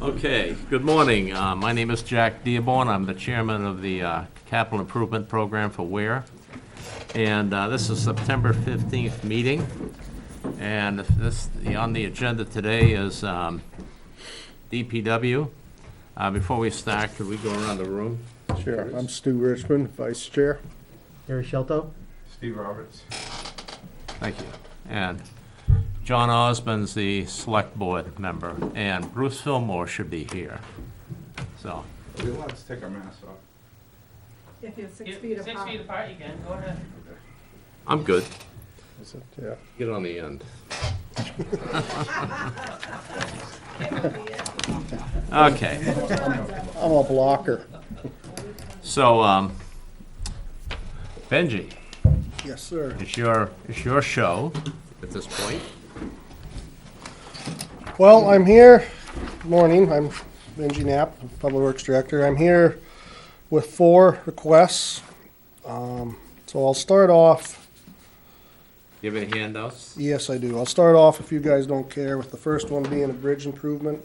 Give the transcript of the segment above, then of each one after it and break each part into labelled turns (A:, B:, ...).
A: Okay, good morning. My name is Jack Dearborn. I'm the chairman of the Capital Improvement Program for Ware. And this is September 15th meeting. And on the agenda today is DPW. Before we start, could we go around the room?
B: Sure. I'm Stu Richmond, Vice Chair.
C: Harry Shelto.
D: Steve Roberts.
A: Thank you. And John Osmond's the select board member, and Bruce Fillmore should be here. So,
D: Are we allowed to take our masks off?
E: If you're 6 feet apart.
F: 6 feet apart, you can, go ahead.
A: I'm good.
B: Is it? Yeah.
A: Get on the end. Okay.
B: I'm a blocker.
A: So, Benji,
B: Yes, sir.
A: it's your show at this point.
B: Well, I'm here. Morning. I'm Benji Knapp, Public Works Director. I'm here with 4 requests. So I'll start off.
A: You have any handouts?
B: Yes, I do. I'll start off, if you guys don't care, with the first one being a bridge improvement.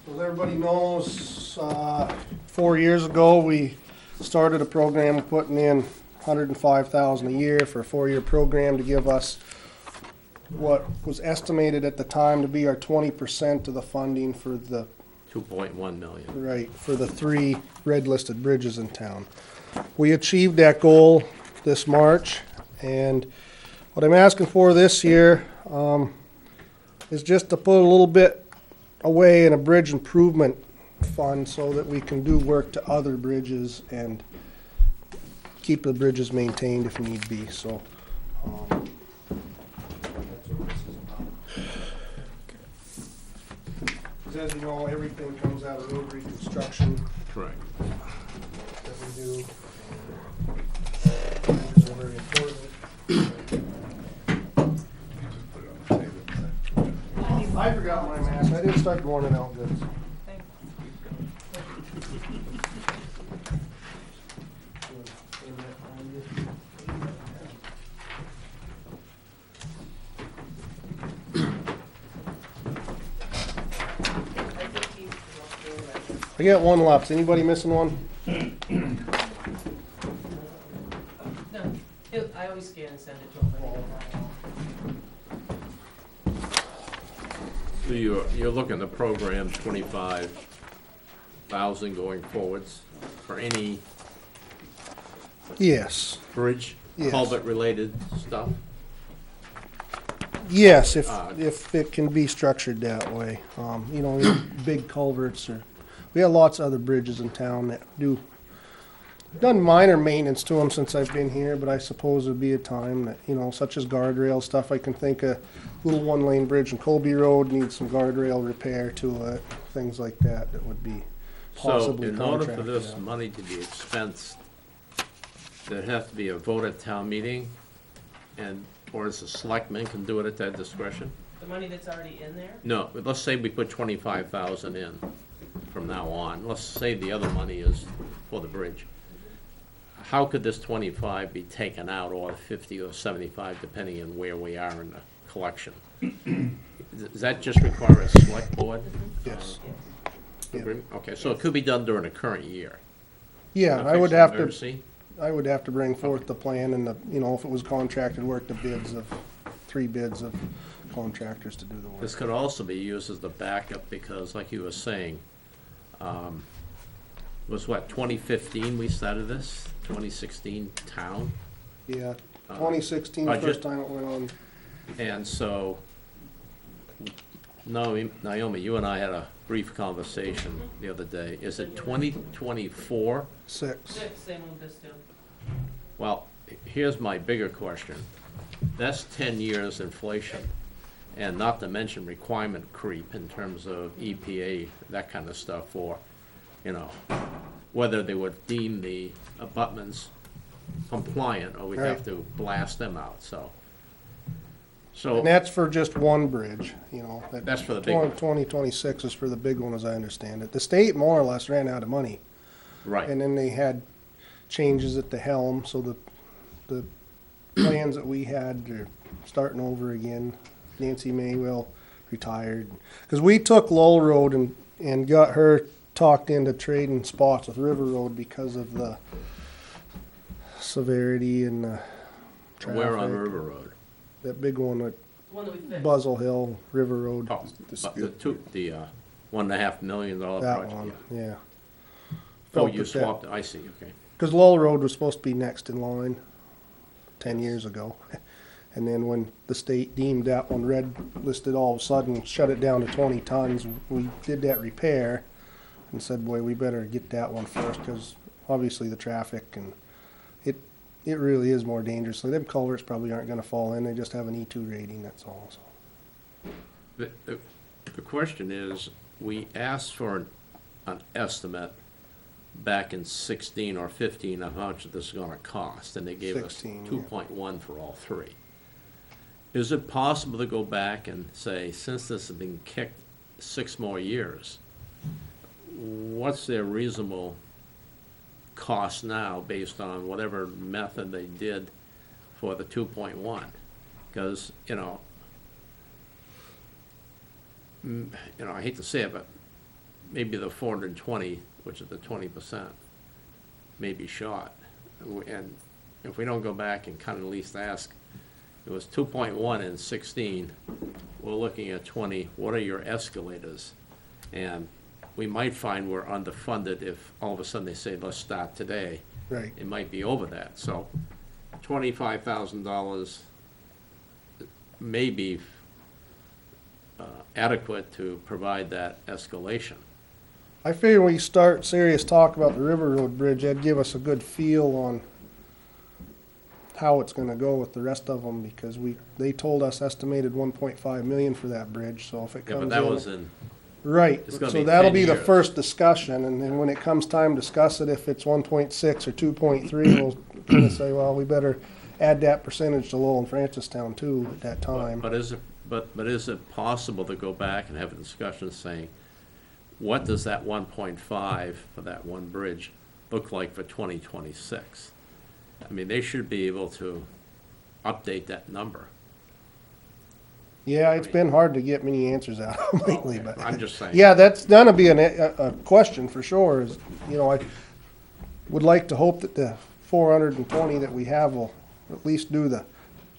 B: As everybody knows, 4 years ago, we started a program putting in $105,000 a year for a 4-year program to give us what was estimated at the time to be our 20% of the funding for the
A: 2.1 million.
B: Right, for the 3 red-listed bridges in town. We achieved that goal this March, and what I'm asking for this year is just to put a little bit away in a bridge improvement fund so that we can do work to other bridges and keep the bridges maintained if need be, so. That's what this is about. 'Cause as you know, everything comes out of road reconstruction
A: Correct.
B: that we do. Bridges are very important. I forgot my mask. I didn't start going in outfits. I got one left. Anybody missing one?
F: No, I always scan and send it to them.
A: So you're looking to program 25,000 going forwards for any
B: Yes.
A: bridge,
B: Yes.
A: culvert-related stuff?
B: Yes, if it can be structured that way. You know, big culverts or, we have lots of other bridges in town that do, done minor maintenance to them since I've been here, but I suppose it'd be a time that, you know, such as guardrail stuff. I can think a little 1-lane bridge in Colby Road needs some guardrail repair to it, things like that, that would be possibly
A: So in order for
B: contracted
A: this
B: out.
A: money to be expensed, there has to be a vote at town meeting, and, or as the selectmen can do it at their discretion?
F: The money that's already in there?
A: No, but let's say we put 25,000 in from now on. Let's say the other money is for the bridge. How could this 25 be taken out, or 50 or 75, depending on where we are in the collection? Does that just require a select board?
B: Yes. Yeah.
A: Agreement? Okay, so it could be done during the current year.
B: Yeah,
A: Not
B: I would
A: fixed
B: have to,
A: emergency?
B: I would have to bring forth the plan and the, you know, if it was contracted work, the bids of, 3 bids of contractors to do the work.
A: This could also be used as the backup, because like you were saying, was what, 2015 we started this? 2016 town?
B: Yeah, 2016, the
A: budget.
B: first time it went on.
A: And so, Naomi, you and I had a brief conversation the other day. Is it 2024?
B: 6.
F: 6, they moved us to.
A: Well, here's my bigger question. That's 10 years inflation, and not to mention requirement creep in terms of EPA, that kind of stuff for, you know, whether they would deem the abutments compliant, or we'd have
B: Right.
A: to blast them out, so.
B: And that's for just one bridge, you know.
A: That's for the big one.
B: 2026 is for the big one, as I understand it. The state more or less ran out of money.
A: Right.
B: And then they had changes at the helm, so the the plans that we had are starting over again. Nancy Maywell retired. Because we took Lowell Road and got her talked into trading spots with River Road because of the severity and the traffic.
A: Where on River Road?
B: That big one at
F: The one that we fixed.
B: Buzzell Hill, River Road.
A: Oh, but the $1.5 million
B: That
A: project.
B: one, yeah.
A: Oh,
B: Felt
A: you
B: that-
A: swapped, I see, okay.
B: Because Lowell Road was supposed to be next in line 10 years ago. And then when the state deemed that one red listed, all of a sudden shut it down to 20 tons, we did that repair and said, boy, we better get that one first because obviously the traffic and it really is more dangerous. So them culverts probably aren't going to fall in. They just have an E2 rating, that's all. So.
A: The question is, we asked for an estimate back in 16 or 15 of how much this is gonna cost, and they gave us
B: 16, yeah.
A: 2.1 for all three. Is it possible to go back and say, since this has been kicked 6 more years, what's their reasonable cost now based on whatever method they did for the 2.1? Because, I hate to say it, but maybe the 420, which is the 20%, may be shot. And if we don't go back and kind of at least ask, it was 2.1 in 16, we're looking at 20, what are your escalators? And we might find we're underfunded if all of a sudden they say, let's start today.
B: Right.
A: It might be over that. So $25,000 may be adequate to provide that escalation.
B: I figure when we start serious talk about the River Road Bridge, that'd give us a good feel on how it's gonna go with the rest of them, because they told us estimated 1.5 million for that bridge, so if it
A: Yeah,
B: comes in.
A: but that was in,
B: Right,
A: it's gonna
B: so
A: be
B: that'll
A: 10
B: be the
A: years.
B: first discussion, and then when it comes time to discuss it, if it's 1.6 or 2.3, we'll kinda say, well, we better add that percentage to Lowell and Francistown too at that time.
A: but is it possible to go back and have a discussion saying, what does that 1.5 for that one bridge look like for 2026? I mean, they should be able to update that number.
B: Yeah, it's been hard to get many answers out of them lately, but.
A: I'm just saying.
B: Yeah, that's gonna be a question for sure, is, I would like to hope that the 420 that we have will at least do the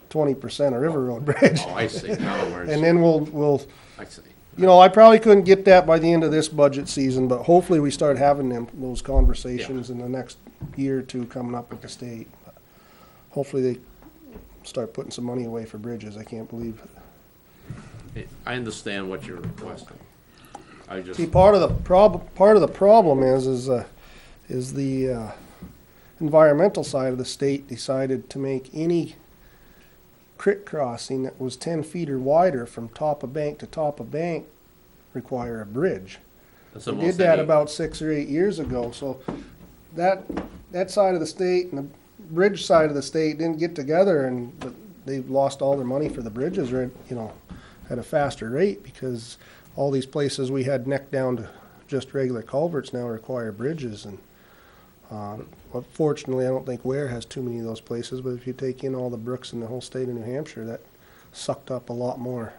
B: 20% of River Road Bridge.
A: Oh, I see, in other words,
B: And then we'll,
A: I see.
B: I probably couldn't get that by the end of this budget season, but hopefully we start having those conversations in the next year or two coming up with the state. Hopefully they start putting some money away for bridges. I can't believe it.
A: I understand what you're requesting. I just,
B: See, part of the problem is the environmental side of the state decided to make any creek crossing that was 10 feet or wider from top of bank to top of bank require a bridge.
A: that's
B: They
A: almost
B: did that
A: any-
B: about 6 or 8 years ago, so that side of the state and the bridge side of the state didn't get together, and they lost all their money for the bridges, at a faster rate, because all these places we had neck down to just regular culverts now require bridges, and fortunately, I don't think Ware has too many of those places, but if you take in all the brooks in the whole state of New Hampshire, that sucked up a lot more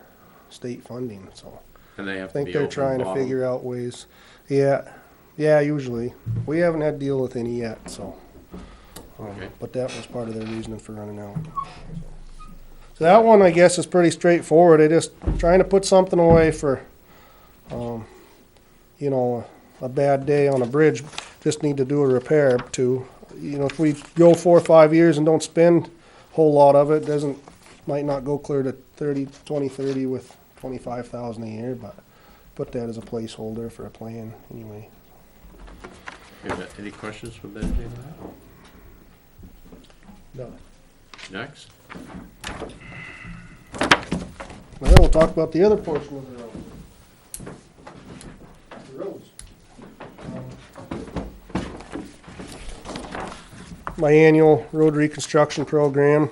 B: state funding, so.
A: and they have
B: I
A: to
B: think
A: be
B: they're
A: open
B: trying to
A: bottom.
B: figure out ways. Yeah, usually. We haven't had to deal with any yet, so.
A: Okay.
B: But that was part of their reasoning for running out. So that one, I guess, is pretty straightforward. They just trying to put something away for, a bad day on a bridge. Just need to do a repair to. If we go 4 or 5 years and don't spend a whole lot of it, might not go clear to 2030 with 25,000 a year, but put that as a placeholder for a plan anyway.
A: Any questions from Benji on that?
B: No.
A: Next?
B: Well, we'll talk about the other portion of the road. The roads. My annual road reconstruction program.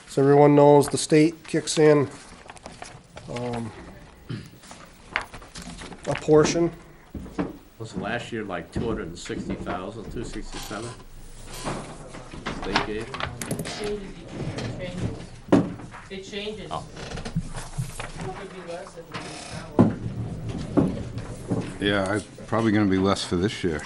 B: As everyone knows, the state kicks in a portion.
A: Was last year like 260,000, 267? State gave?
F: It changes.
A: Oh.
F: It could be less if we use that one.
D: Yeah, it's probably gonna be less for this year.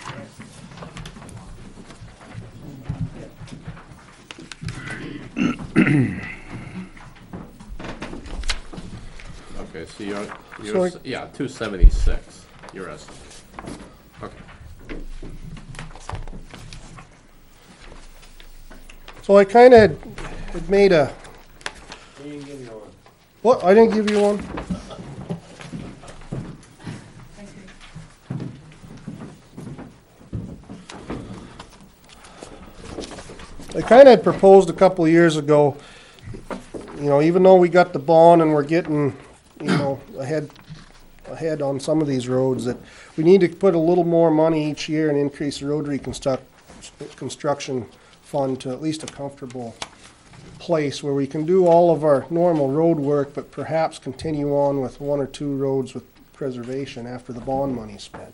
A: Okay, so you're,
B: So
A: yeah, 276, your estimate. Okay.
B: So I kinda had made a. What, I didn't give you one?
E: Thank you.
B: I kinda had proposed a couple of years ago, you know, even though we got the bond and we're getting, you know, ahead on some of these roads, that we need to put a little more money each year and increase the road construction fund to at least a comfortable place where we can do all of our normal road work, but perhaps continue on with one or two roads with preservation after the bond money's spent.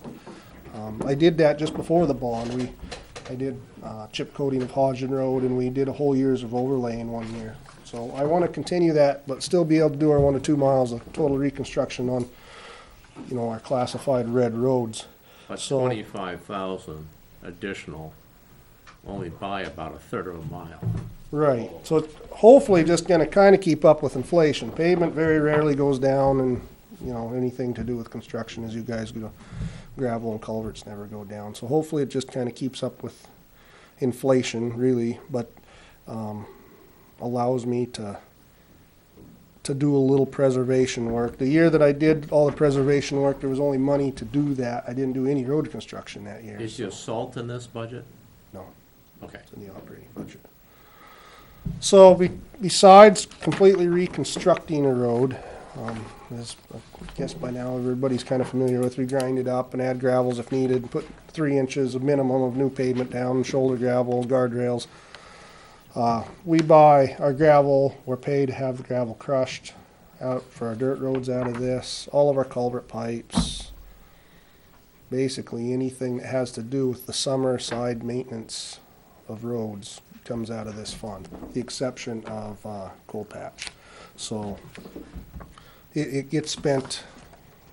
B: I did that just before the bond. I did chip coating of Hodgen Road, and we did a whole year's of overlay in 1 year. So I want to continue that, but still be able to do our 1 to 2 miles of total reconstruction on, you know, our classified red roads.
A: But
B: So-
A: 25,000 additional, only by about a third of a mile.
B: Right, so it's hopefully just gonna kinda keep up with inflation. Pavement very rarely goes down, and, you know, anything to do with construction, as you guys know, gravel and culverts never go down. So hopefully it just kinda keeps up with inflation, really, but, allows me to do a little preservation work. The year that I did all the preservation work, there was only money to do that. I didn't do any road construction that year.
A: Is your salt in this budget?
B: No.
A: Okay.
B: It's in the operating budget. So besides completely reconstructing a road, as I guess by now everybody's kind of familiar with, we grind it up and add gravels if needed, put 3 inches of minimum of new pavement down, shoulder gravel, guardrails. We buy our gravel, we're paid to have the gravel crushed out for our dirt roads out of this, all of our culvert pipes, basically anything that has to do with the summer side maintenance of roads comes out of this fund, the exception of coal patch. So it gets spent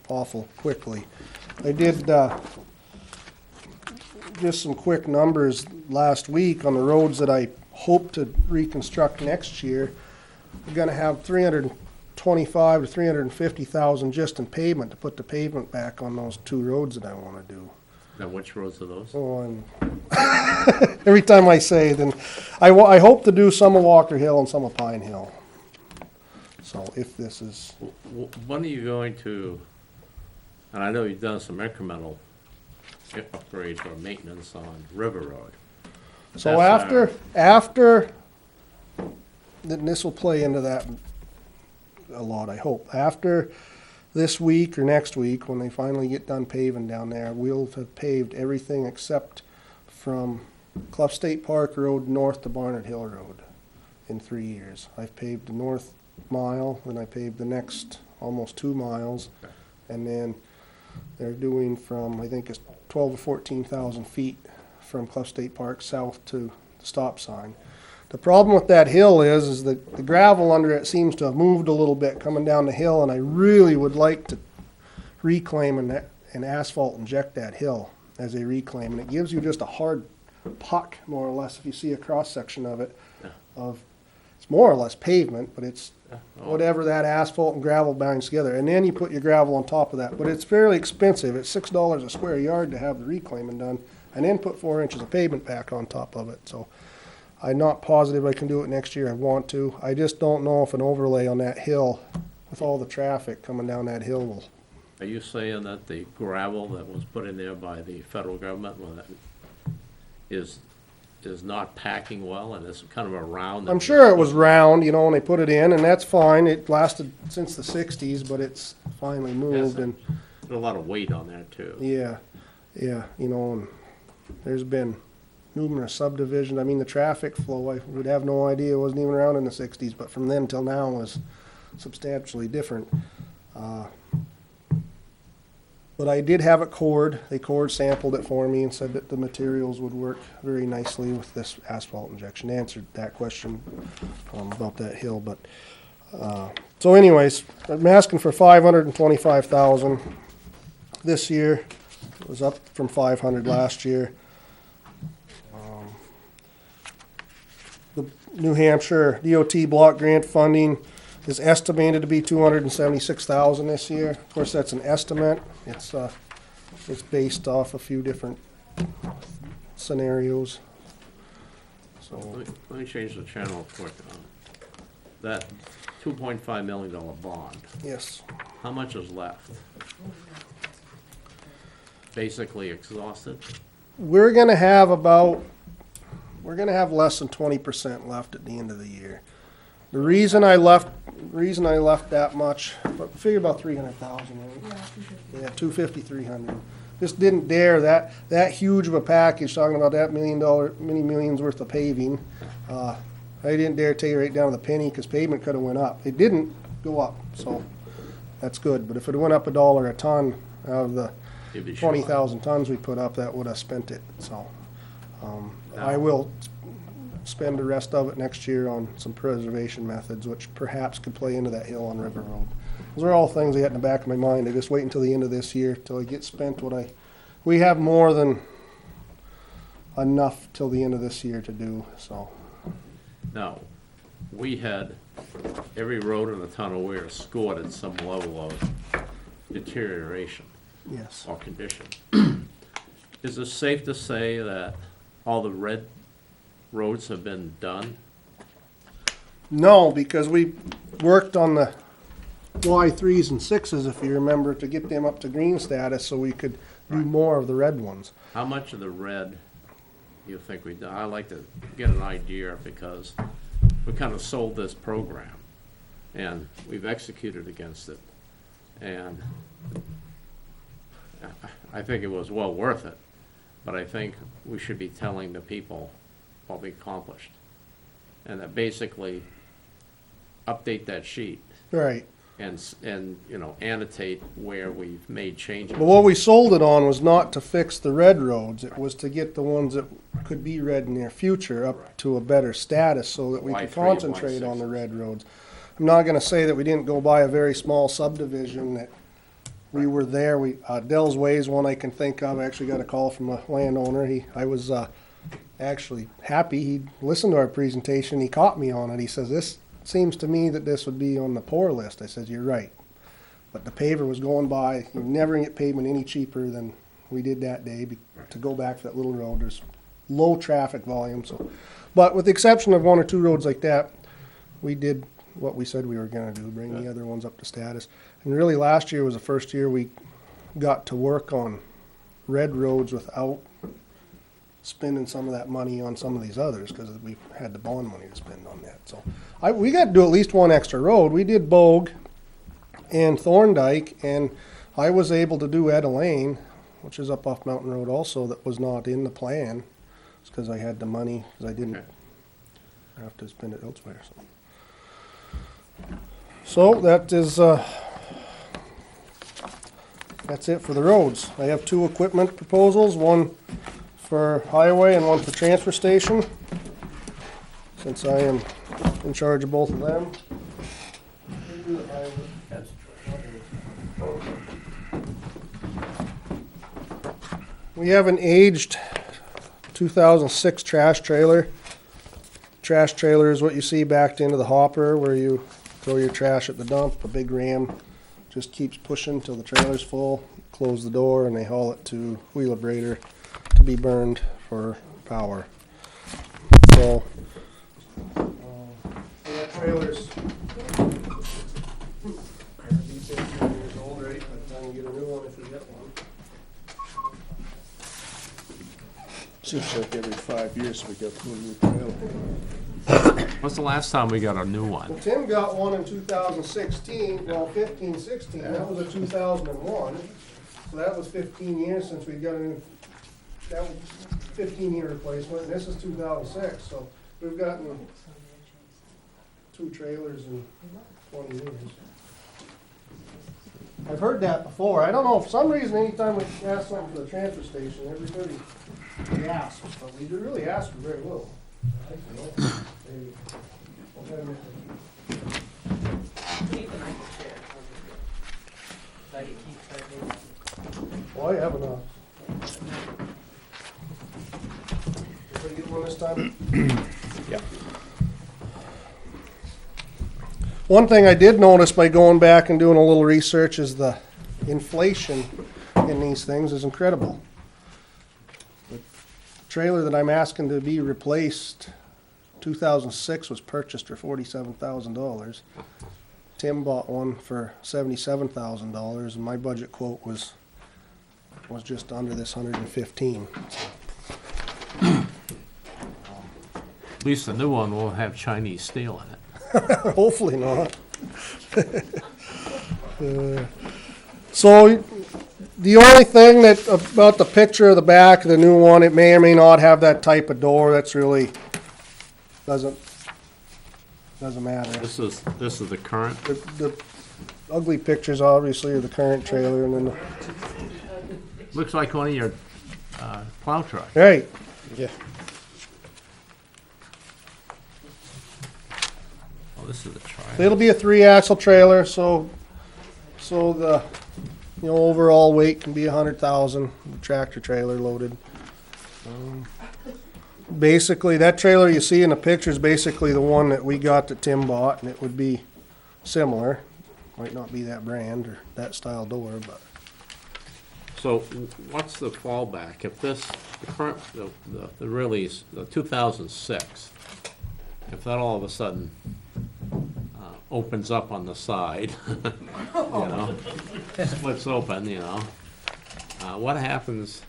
B: awful quickly. I did just some quick numbers last week on the roads that I hope to reconstruct next year. We're gonna have 325 to 350,000 just in pavement to put the pavement back on those 2 roads that I wanna do.
A: Now, which roads are those?
B: So every time I say, then I hope to do some of Walker Hill and some of Pine Hill. So if this is,
A: When are you going to, and I know you've done some incremental upgrades or maintenance on River Road.
B: so
A: That's,
B: after, then this will play into that a lot, I hope. After this week or next week, when they finally get done paving down there, we'll have paved everything except from Clough State Park Road north to Barnard Hill Road in 3 years. I've paved the north mile, then I paved the next almost 2 miles,
A: Okay.
B: and then they're doing from, I think it's 12 to 14,000 feet from Clough State Park south to the stop sign. The problem with that hill is that the gravel under it seems to have moved a little bit coming down the hill, and I really would like to reclaim and asphalt inject that hill as a reclaim. And it gives you just a hard puck, more or less, if you see a cross-section of it.
A: Yeah.
B: It's more or less pavement, but it's
A: Oh,
B: whatever that asphalt and gravel binds together. And then you put your gravel on top of that. But it's fairly expensive. It's $6 a square yard to have the reclaiming done, and then put 4 inches of pavement back on top of it. So I'm not positive I can do it next year. I want to. I just don't know if an overlay on that hill, with all the traffic coming down that hill, will.
A: Are you saying that the gravel that was put in there by the federal government is not packing well, and it's kind of a round?
B: I'm sure it was round, you know, when they put it in, and that's fine. It lasted since the 60s, but it's finally moved, and
A: There's a lot of weight on there, too.
B: yeah, you know, and there's been numerous subdivisions. I mean, the traffic flow, I would have no idea, it wasn't even around in the 60s, but from then till now was substantially different. But I did have it cored. They core sampled it for me and said that the materials would work very nicely with this asphalt injection. They answered that question about that hill, but so anyways, I'm asking for $525,000 this year. It was up from 500 last year. The New Hampshire DOT block grant funding is estimated to be $276,000 this year. Of course, that's an estimate. It's based off a few different scenarios. So
A: Let me change the channel quick. That $2.5 million bond,
B: yes,
A: how much is left? Basically exhausted?
B: we're gonna have less than 20% left at the end of the year. The reason I left that much, but figure about 300,000. Yeah, 250, 300. Just didn't dare that huge of a package, talking about that many millions worth of paving. I didn't dare take it right down to the penny, because pavement could have went up. It didn't go up, so that's good. But if it went up $1 a ton out of the
A: You'd be sure.
B: 20,000 tons we put up, that would have spent it. So I will spend the rest of it next year on some preservation methods, which perhaps could play into that hill on River Road. Those are all things I got in the back of my mind. I just wait until the end of this year, till I get spent we have more than enough till the end of this year to do, so.
A: Now, we had every road in the town of Ware scored at some level of deterioration
B: Yes.
A: or condition. Is it safe to say that all the red roads have been done?
B: No, because we worked on the Y3s and 6s, if you remember, to get them up to green status so we could do more of the red ones.
A: How much of the red you think we've done? I'd like to get an idea, because we kind of sold this program and we've executed against it. And I think it was well worth it, but I think we should be telling the people what we accomplished. And that basically update that sheet
B: Right.
A: and annotate where we've made changes.
B: But what we sold it on was not to fix the red roads. It was to get the ones that could be red in their future up to a better status so that we could
A: Y3,
B: concentrate
A: Y6.
B: on the red roads. I'm not gonna say that we didn't go by a very small subdivision that we were there. Dell's Way is one I can think of. I actually got a call from a landowner. I was actually happy. He listened to our presentation. He caught me on it. He says, "This seems to me that this would be on the poor list." I said, "You're right." But the paver was going by. You're never gonna get pavement any cheaper than we did that day to go back to that little road. There's low traffic volume, so. But with the exception of one or two roads like that, we did what we said we were gonna do, bring the other ones up to status. And really, last year was the first year we got to work on red roads without spending some of that money on some of these others, because we had the bond money to spend on that. So we got to do at least one extra road. We did Bogue and Thorndike, and I was able to do Etta Lane, which is up off Mountain Road also, that was not in the plan. It's because I had the money, because I didn't
A: Okay.
B: have to spend it elsewhere. So that is, that's it for the roads. I have two equipment proposals, one for highway and one for transfer station, since I am in charge of both of them. We have an aged 2006 trash trailer. Trash trailer is what you see backed into the hopper where you throw your trash at the dump. A big ram just keeps pushing till the trailer's full, close the door, and they haul it to Wheelabrator to be burned for power. So, that trailer's 15 years old, right? By the time you get a new one, if you get one. Seems like every 5 years we got a new trailer.
A: What's the last time we got a new one?
B: Well, Tim got one in 2016, well, 15, 16, that was a 2001. So that was 15 years since we got a new, that was 15-year replacement, and this is 2006, so we've gotten two trailers in 20 years. I've heard that before. I don't know, for some reason, anytime we ask something for the transfer station, everybody asks, but we do really ask for very little. I think, maybe.
F: Keep the nice chair. So you keep that.
B: Well, I have enough. Did I get one this time?
A: Yep.
B: One thing I did notice by going back and doing a little research is the inflation in these things is incredible. The trailer that I'm asking to be replaced, 2006, was purchased for $47,000. Tim bought one for $77,000, and my budget quote was just under this 115.
A: At least the new one will have Chinese steel in it.
B: Hopefully not. So the only thing that about the picture of the back of the new one, it may or may not have that type of door. That's really doesn't matter.
A: This is the current.
B: The ugly pictures obviously are the current trailer, and then
A: Looks like one of your plow trucks.
B: right. Yeah.
A: Oh, this is a tri.
B: It'll be a 3-axle trailer, so the overall weight can be 100,000. The tractor trailer loaded. Basically, that trailer you see in the picture is basically the one that we got that Tim bought, and it would be similar. Might not be that brand or that style door, but
A: So what's the fallback? If the current, the release, the 2006, if that all of a sudden opens up on the side, splits open, what happens?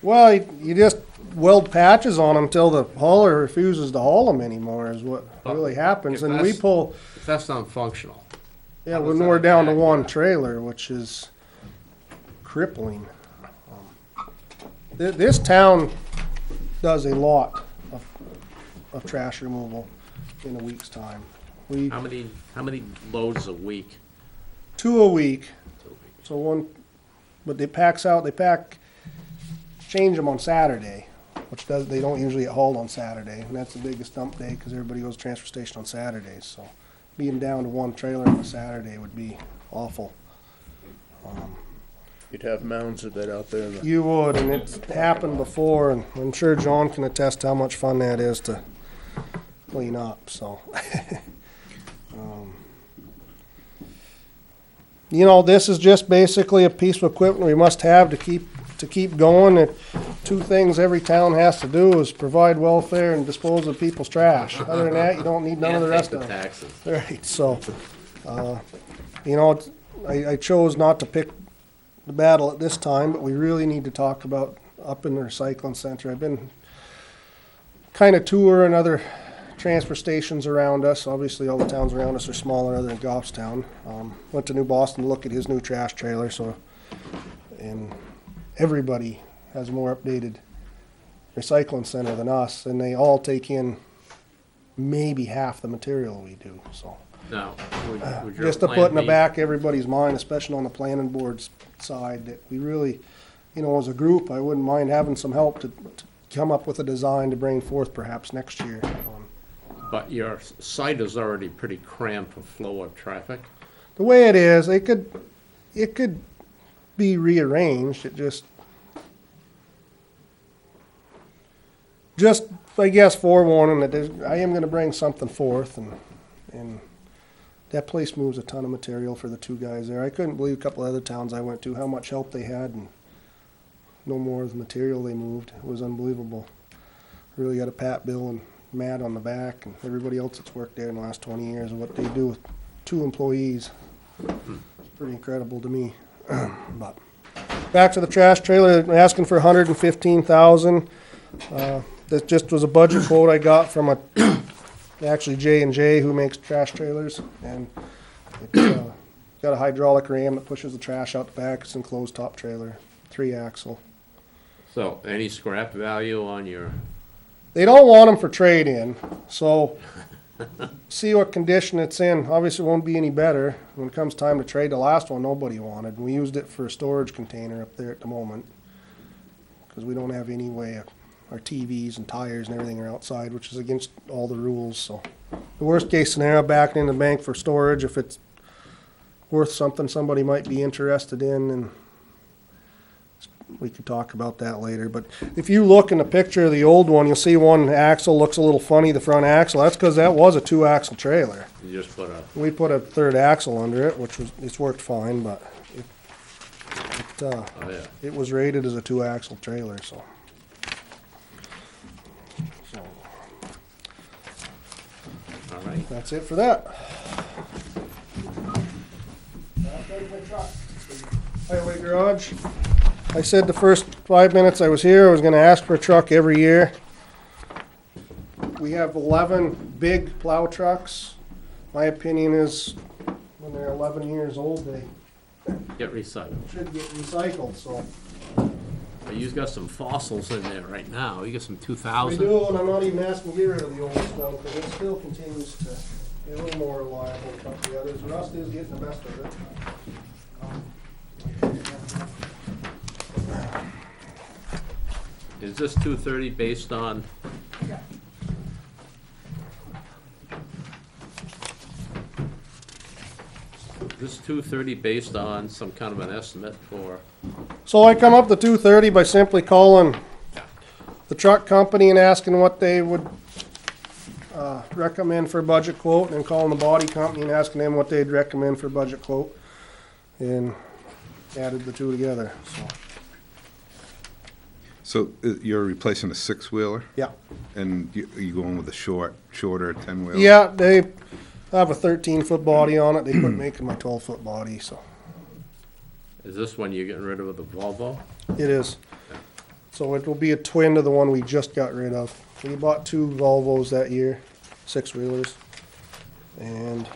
B: well, you just weld patches on them until the hauler refuses to haul them anymore. Is what really happens,
A: If
B: and we
A: that's-
B: pull.
A: If that's not functional?
B: Yeah,
A: How
B: when
A: does that
B: we're down to
A: impact
B: one
A: that?
B: trailer, which is crippling. This town does a lot of trash removal in a week's time. We,
A: How many loads a week?
B: 2 a week, so one, but they change them on Saturday, they don't usually get hauled on Saturday, and that's the biggest dump day, because everybody goes to the transfer station on Saturdays, so being down to one trailer on a Saturday would be awful.
C: You'd have mounds of it out there.
B: You would, and it's happened before, and I'm sure John can attest how much fun that is to clean up, so. This is just basically a piece of equipment we must have to keep going. And 2 things every town has to do is provide welfare and dispose of people's trash. Other than that, you don't need none of the rest of
A: And
B: it.
A: take the taxes.
B: Right, so, I chose not to pick the battle at this time, but we really need to talk about up in the recycling center. I've been kind of touring other transfer stations around us. Obviously, all the towns around us are smaller other than Goffstown. Went to New Boston to look at his new trash trailer, and everybody has a more updated recycling center than us, and they all take in maybe half the material we do, so.
A: Now, would your
B: Just to
A: plan
B: put in the
A: be-
B: back of everybody's mind, especially on the planning board's side, that we really, as a group, I wouldn't mind having some help to come up with a design to bring forth perhaps next year.
A: But your site is already pretty cramped with flow of traffic.
B: The way it is, it could be rearranged, just, I guess, forewarning that I am gonna bring something forth, and that place moves a ton of material for the 2 guys there. I couldn't believe a couple of other towns I went to, how much help they had, and no more of the material they moved. It was unbelievable. Really got to pat Bill and Matt on the back, and everybody else that's worked there in the last 20 years, and what they do with 2 employees. It's pretty incredible to me. But back to the trash trailer, they're asking for $115,000. This just was a budget quote I got from actually J&J, who makes trash trailers, and it's got a hydraulic ram that pushes the trash out the back. It's an enclosed top trailer, 3-axle.
A: So any scrap value on your,
B: They don't want them for trade-in, so see what condition it's in. Obviously, it won't be any better. When it comes time to trade, the last one nobody wanted. We used it for a storage container up there at the moment. Because we don't have any way, our TVs and tires and everything are outside, which is against all the rules, so. The worst case scenario, back it in the bank for storage, if it's worth something somebody might be interested in, and we could talk about that later. But if you look in the picture of the old one, you'll see one axle looks a little funny, the front axle. That's because that was a 2-axle trailer.
A: You just put a,
B: We put a third axle under it, which was, it's worked fine, but
A: oh yeah.
B: it was rated as a 2-axle trailer, so.
A: All right.
B: That's it for that. Highway garage. I said the first 5 minutes I was here, I was gonna ask for a truck every year. We have 11 big plow trucks. My opinion is, when they're 11 years old, they
A: Get recycled.
B: should get recycled, so.
A: But you've got some fossils in there right now. You got some
B: We
A: 2000.
B: do, and I'm not even asking to get rid of the oldest one, because it still continues to be a little more reliable than the others. Rust is getting the best of it.
A: Is this 230 based on? This 230 based on some kind of an estimate for,
B: So I come up to 230 by simply calling the truck company and asking what they would recommend for a budget quote, and then calling the body company and asking them what they'd recommend for a budget quote, and added the two together, so,
D: So you're replacing a 6-wheeler,
B: yeah.
D: and you going with a shorter 10-wheeler?
B: Yeah, they have a 13-foot body on it. They quit making my 12-foot body, so
A: is this one you're getting rid of the Volvo?
B: it is. So it will be a twin to the one we just got rid of. We bought 2 Volvos that year, 6-wheelers, and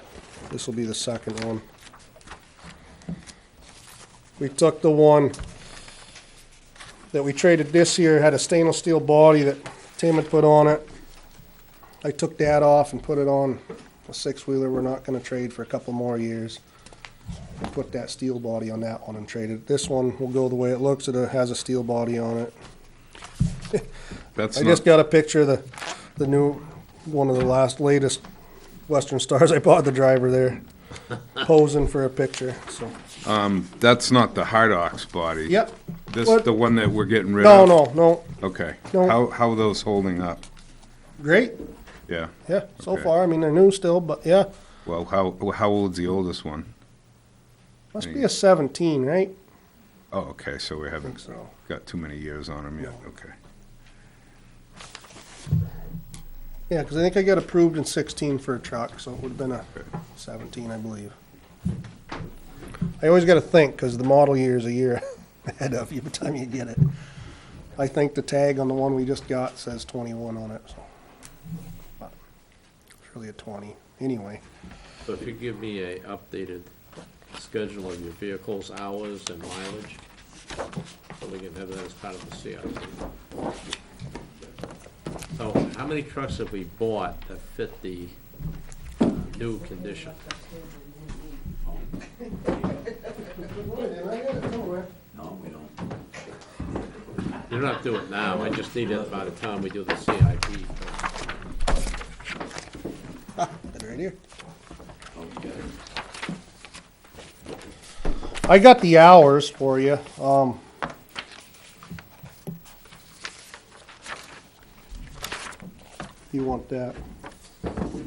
B: this will be the second one. We took the one that we traded this year, had a stainless steel body that Tim had put on it. I took that off and put it on a 6-wheeler we're not gonna trade for a couple more years. I put that steel body on that one and traded it. This one will go the way it looks. It has a steel body on it.
D: That's
B: I
D: not,
B: just got a picture of the new, one of the latest Western Stars. I bought the driver there, posing for a picture, so.
D: that's not the hard ox body.
B: Yep.
D: This,
B: What?
D: the one that we're getting rid
B: No,
D: of?
B: no.
D: Okay.
B: No.
D: How are those holding up?
B: Great.
D: Yeah.
B: Yeah, so
D: Okay.
B: far. I mean, they're new still, but yeah.
D: Well, how old's the oldest one?
B: Must be a 17, right?
D: Oh, okay, so we
B: I think
D: haven't
B: so.
D: got too many years on them yet,
B: No.
D: okay.
B: Yeah, because I think I got approved in 16 for a truck, so it would have been a 17, I believe. I always got to think, because the model year is a year ahead of you by the time you get it. I think the tag on the one we just got says 21 on it, so. But it's really a 20. Anyway,
A: So if you give me a updated schedule of your vehicles, hours and mileage, so we can have that as part of the CIP. So how many trucks have we bought that fit the new condition?
G: No, we don't.
A: You don't have to do it now, I just need it by the time we do the CIP.
B: that right here.
G: Okay.
B: I got the hours for you. If you want that. The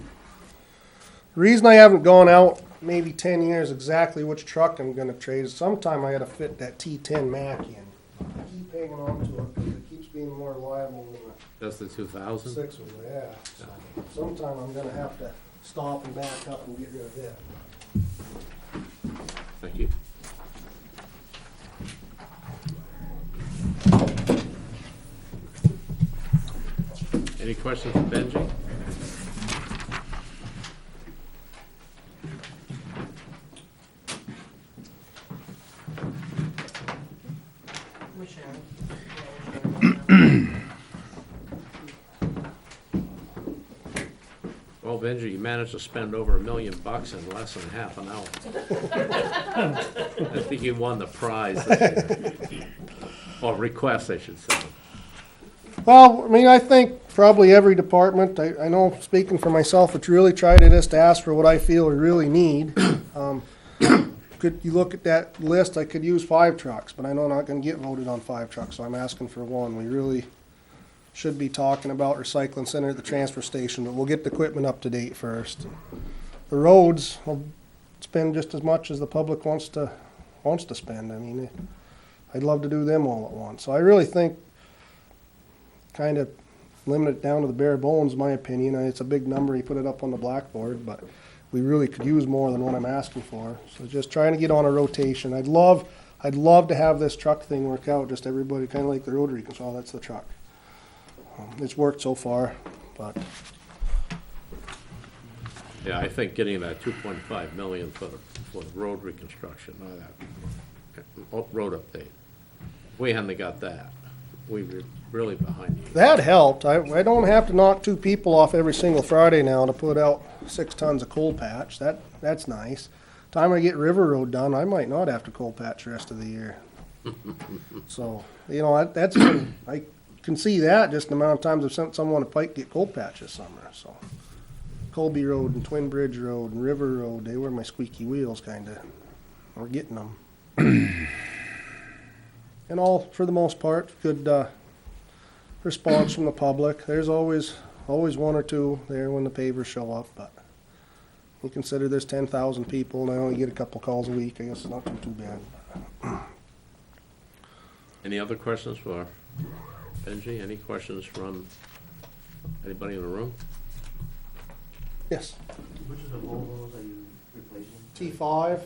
B: reason I haven't gone out maybe 10 years exactly which truck I'm gonna trade is sometime I gotta fit that T10 Mac in. I keep hanging on to it because it keeps being more reliable than
A: That's the
B: the
A: 2000?
B: 6-wheeler, yeah. So sometime I'm gonna have to stop and back up and get rid of it.
A: Thank you. Any questions for Benji? Well, Benji, you managed to spend over $1 million in less than half an hour. I think you won the prize this year. Or request, I should say.
B: Well, I mean, I think probably every department, I know, speaking for myself, it's really tried to just ask for what I feel we really need. Could you look at that list, I could use 5 trucks, but I know I'm not gonna get voted on 5 trucks, so I'm asking for 1. We really should be talking about recycling center at the transfer station, but we'll get the equipment up to date first. The roads will spend just as much as the public wants to spend. I mean, I'd love to do them all at once. So I really think kind of limit it down to the bare bones, in my opinion. It's a big number, you put it up on the blackboard, but we really could use more than what I'm asking for. So just trying to get on a rotation. I'd love to have this truck thing work out, just everybody kind of like the Rotary can say, oh, that's the truck. It's worked so far, but
A: Yeah, I think getting that 2.5 million for the road reconstruction, road update. We hadn't got that. We were really behind you.
B: that helped. I don't have to knock 2 people off every single Friday now to put out 6 tons of coal patch. That's nice. Time I get River Road done, I might not have to coal patch the rest of the year. So, you know, that's been, I can see that just the amount of times I've sent someone a Pike get coal patch this summer, so. Colby Road and Twin Bridge Road and River Road, they were my squeaky wheels kinda. We're getting them. And all, for the most part, good, response from the public. There's always 1 or 2 there when the pavers show up, but you consider there's 10,000 people and I only get a couple calls a week, I guess it's not too bad.
A: Any other questions for Benji? Any questions from anybody in the room?
B: Yes.
G: Which of the Volvos are you replacing?
B: T5.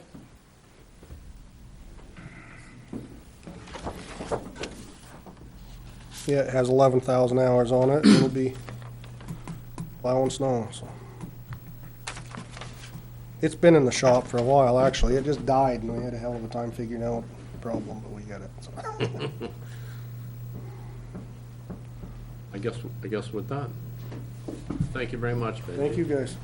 B: Yeah, it has 11,000 hours on it, and it'll be plowing snow, so. It's been in the shop for a while, actually. It just died, and we had a hell of a time figuring out the problem, but we got it. So.
A: I guess we're done. Thank you very much, Benji.
B: Thank you, guys.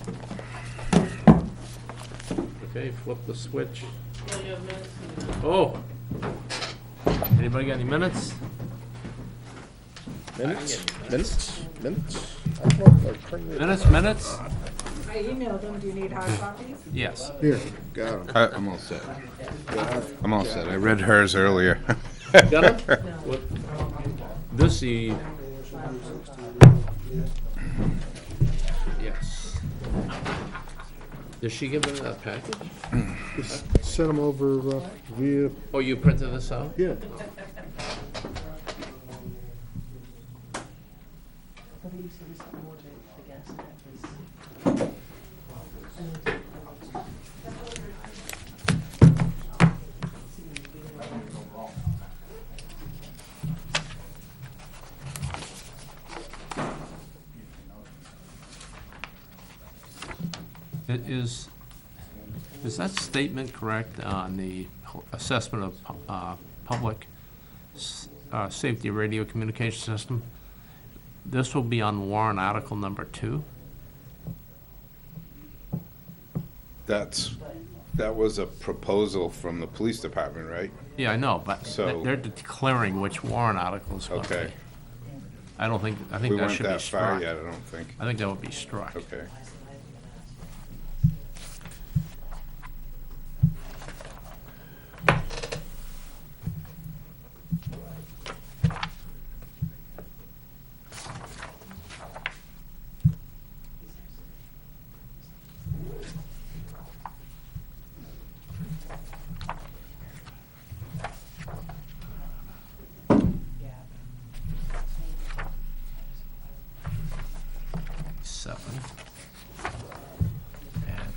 A: Okay, flip the switch.
F: Yeah, you have minutes in there.
A: Oh! Anybody got any minutes?
C: Minutes? I don't know if I printed it.
A: Minutes?
E: I emailed them, do you need hard copies?
A: Yes.
C: Here, got 'em.
D: I'm all set. I'm all set. I read hers earlier.
A: Got it? What? This the... Yes. Did she give us that package?
C: Just sent them over via,
A: Oh, you printed this out?
C: yeah.
F: I think you said there's something more to the gas tank,
A: Is that statement correct on the assessment of public safety radio communication system? This will be on warrant article number 2?
D: That was a proposal from the police department, right?
A: Yeah, I know, but
D: So-
A: they're declaring which warrant article it's going to be.
D: Okay.
A: I
D: We
A: think that
D: weren't
A: should be
D: that far
A: struck.
D: yet, I don't think.
A: I think that would be struck.
D: Okay.
A: Seven. And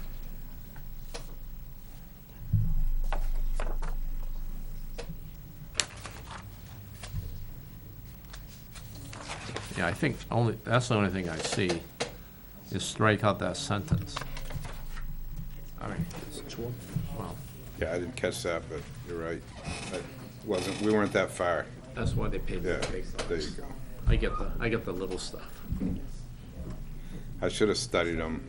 A: yeah, I think that's the only thing I see, is strike out that sentence. I mean, well,
D: Yeah, I didn't catch that, but you're right. We weren't that far.
A: that's why they paid me
D: Yeah,
A: to take
D: there
A: those.
D: you go.
A: I get the little stuff.
D: I should have studied them,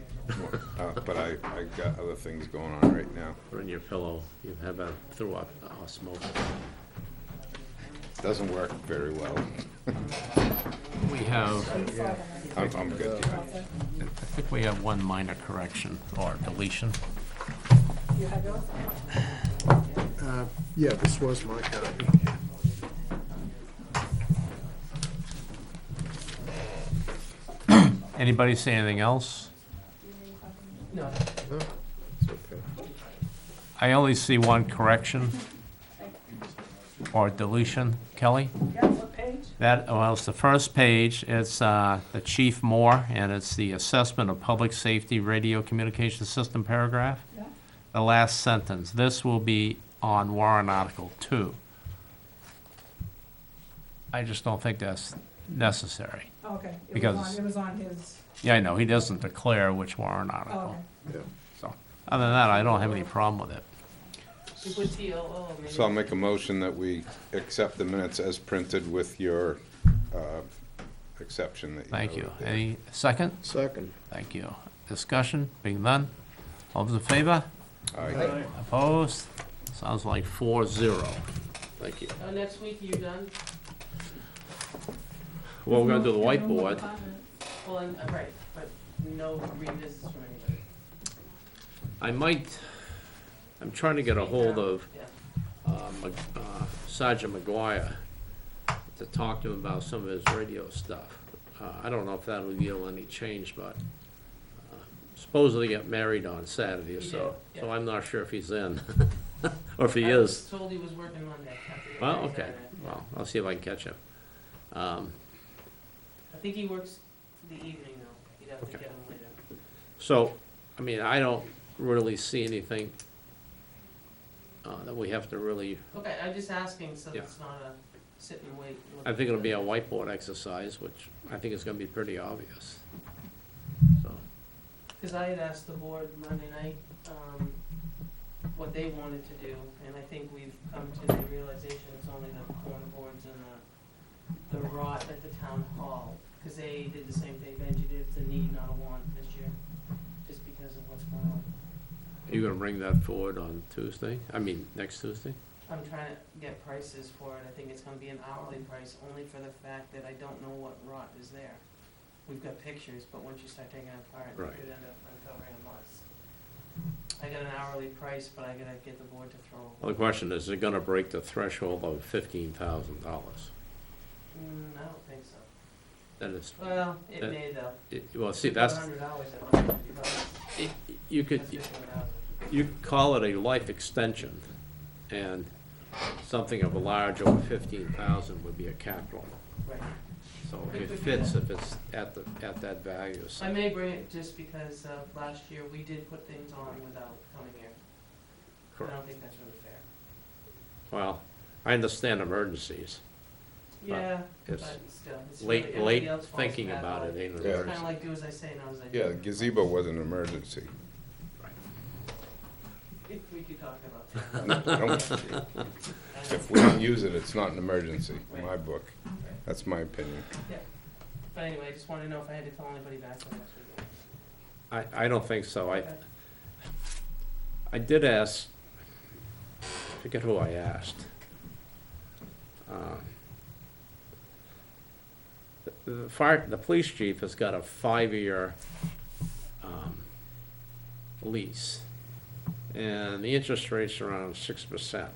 D: but I got other things going on right now.
A: Put in your pillow, you have a through osmosis.
D: Doesn't work very well.
A: We have,
D: I'm good.
A: I think we have one minor correction or deletion.
E: You have yours?
C: Yeah, this was my copy.
A: Anybody say anything else?
F: No,
C: No, it's okay.
A: I only see one correction or deletion. Kelly?
E: Yeah, what page?
A: That, well, it's the first page. It's the Chief Moore, and it's the assessment of public safety radio communication system paragraph.
E: Yeah.
A: The last sentence. This will be on warrant article 2. I just don't think that's necessary.
E: Oh, okay.
A: Because-
E: It was on his,
A: Yeah, I know, he doesn't declare which warrant
E: oh,
A: article.
E: okay.
C: Yeah.
A: So, other than that, I don't have any problem with it.
F: you put TLO, maybe.
D: So I'll make a motion that we accept the minutes as printed with your exception that you
A: Thank you.
D: noted there.
A: Any second?
C: Second.
A: Thank you. Discussion, being none? All those in favor?
D: Aye.
A: Opposed? Sounds like 4-0. Thank you.
F: Next week, you done?
A: Well, we're gonna do the
E: No
A: whiteboard.
E: comment.
F: Well, right, but no revisits from anybody.
A: I might, I'm trying to get a hold of
F: Yeah.
A: Sergeant McGuire to talk to him about some of his radio stuff. I don't know if that'll yield any change, but supposedly get married on Saturday or
F: He
A: so.
F: did,
A: So
F: yeah.
A: I'm not sure if he's in, or if he
F: I was
A: is.
F: told he was working Monday. Have to get
A: Well,
F: back
A: okay,
F: Saturday.
A: well, I'll see if I can catch him.
F: I think he works the evening though. You'd have to
A: Okay.
F: get him later.
A: So, I mean, I don't really see anything that we have to really,
F: Okay, I'm just asking so
A: Yeah.
F: it's not a sit and wait. look
A: I think it'll
F: at
A: be
F: the-
A: a whiteboard exercise, which I think is gonna be pretty obvious. So,
F: Cause I had asked the board Monday night, what they wanted to do, and I think we've come to the realization it's only the corner boards and the rot at the town hall. Cause they did the same thing, Benji did, it's a need, not a want this year, just because of what's going on.
A: are you gonna bring that forward on Tuesday? I mean, next Tuesday?
F: I'm trying to get prices for it, I think it's gonna be an hourly price, only for the fact that I don't know what rot is there. We've got pictures, but once you start taking it apart, you
A: Right.
F: could end up uncovering lots. I got an hourly price, but I gotta get the board to throw.
A: Well, the question is it gonna break the threshold of $15,000?
F: I don't think so.
A: Then it's,
F: Well, it
A: That-
F: may though.
A: well, see, that's,
F: $100 at $150.
A: you could,
F: That's 15,000.
A: you could call it a life extension, and something of a large over 15,000 would be a capital.
F: Right.
A: So it fits if it's at that value. So-
F: I may bring it just because, last year we did put things on without coming here. I
A: Correct.
F: don't think that's really fair.
A: Well, I understand emergencies.
F: Yeah, but
A: It's
F: still, it's really,
A: late,
F: everybody
A: late
F: else falls
A: thinking
F: back
A: about
F: on
A: it ain't an
D: Yeah.
F: It's
A: emergency.
F: kinda like do as I say, not as I do.
D: Yeah, the gazebo was an emergency.
F: We could talk about that.
D: Don't- If we don't use it, it's not an emergency, in my book.
F: Right.
D: That's my opinion.
F: Yeah, but anyway, I just wanted to know if I had to tell anybody back from next week.
A: I don't think so.
F: Okay.
A: I did ask, I forget who I asked. The police chief has got a 5-year lease, and the interest rate's around 6%.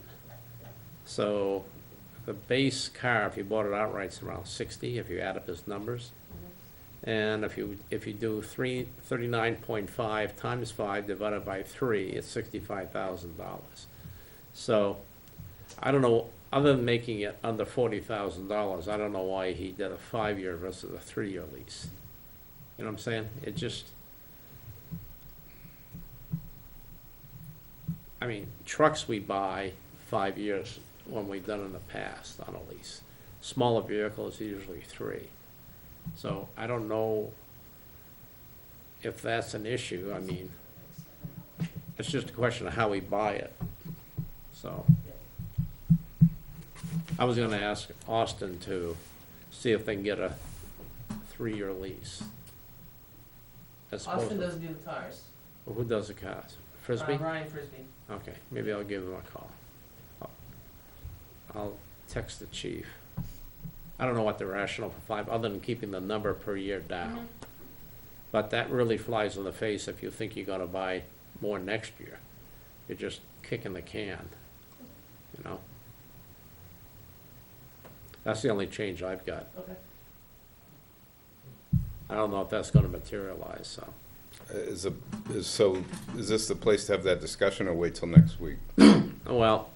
A: So the base car, if you bought it outright, is around 60, if you add up his numbers. And if you do 39.5 times 5 divided by 3, it's $65,000. So, I don't know, other than making it under $40,000, I don't know why he did a 5-year versus a 3-year lease. You know what I'm saying? It just, I mean, trucks we buy 5 years when we've done in the past on a lease. Smaller vehicles, usually 3. So I don't know if that's an issue. I mean, it's just a question of how we buy it. So I was gonna ask Austin to see if they can get a 3-year lease. As opposed
F: Austin
A: to-
F: doesn't do the tires.
A: Well, who does the cars? Frisbee?
F: Ryan Frisbee.
A: Okay, maybe I'll give him a call. I'll text the chief. I don't know what the rationale for 5, other than keeping the number per year down. But that really flies in the face if you think you're gonna buy more next year. You're just kicking the can, you know? That's the only change I've got.
F: Okay.
A: I don't know if that's gonna materialize, so.
D: Is this the place to have that discussion or wait till next week?
A: Well,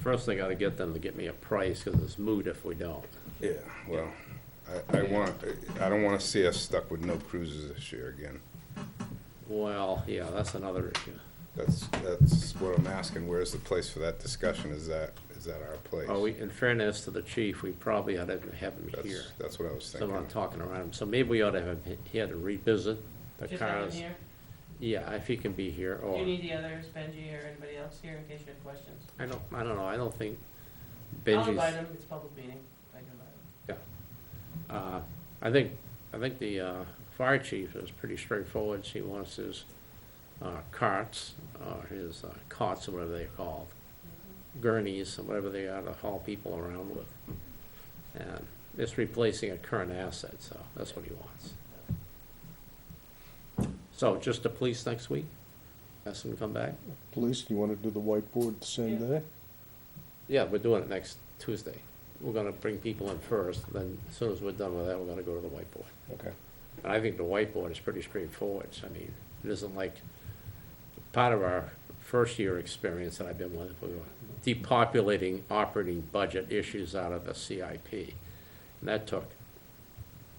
A: first I gotta get them to get me a price, cause it's moot if we don't.
D: Yeah, well, I don't wanna see us stuck with no cruises this year again.
A: Well, yeah, that's another issue.
D: That's what I'm asking, where's the place for that discussion? Is that our place?
A: Oh, in fairness to the chief, we probably ought to have him here.
D: That's what I was
A: So I'm
D: thinking.
A: not talking around him, so maybe we ought to have him here to revisit the
F: Just have him
A: cars.
F: here.
A: Yeah, if he can be here,
F: Do
A: or,
F: you need the others, Benji or anybody else here in case you have questions?
A: I don't know, I don't think
F: I'll invite
A: Benji's,
F: him, it's a public meeting, I can invite him.
A: I think the, fire chief is pretty straightforward. He wants his, carts, his cots, or whatever they're called, gurneys, or whatever they are to haul people around with. And it's replacing a current asset, so that's what he wants. So just the police next week? Ask them to come back?
C: Police, you wanna do the whiteboard the same
F: Yeah.
C: day?
A: Yeah, we're doing it next Tuesday. We're gonna bring people in first, then as soon as we're done with that, we're gonna go to the whiteboard.
C: Okay.
A: And I think the whiteboard is pretty straightforward. I mean, it isn't like, part of our first year experience that I've been with, we were depopulating operating budget issues out of the CIP. And that took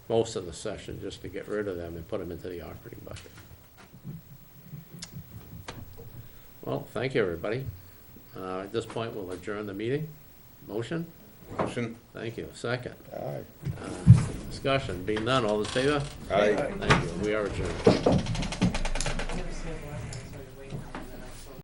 A: most of the session just to get rid of them and put them into the operating budget. Well, thank you, everybody. At this point, we'll adjourn the meeting. Motion?
D: Motion?
A: Thank you. Second.
C: Aye.
A: Discussion. Being none, all in favor?
D: Aye.
A: Thank you. We are adjourned.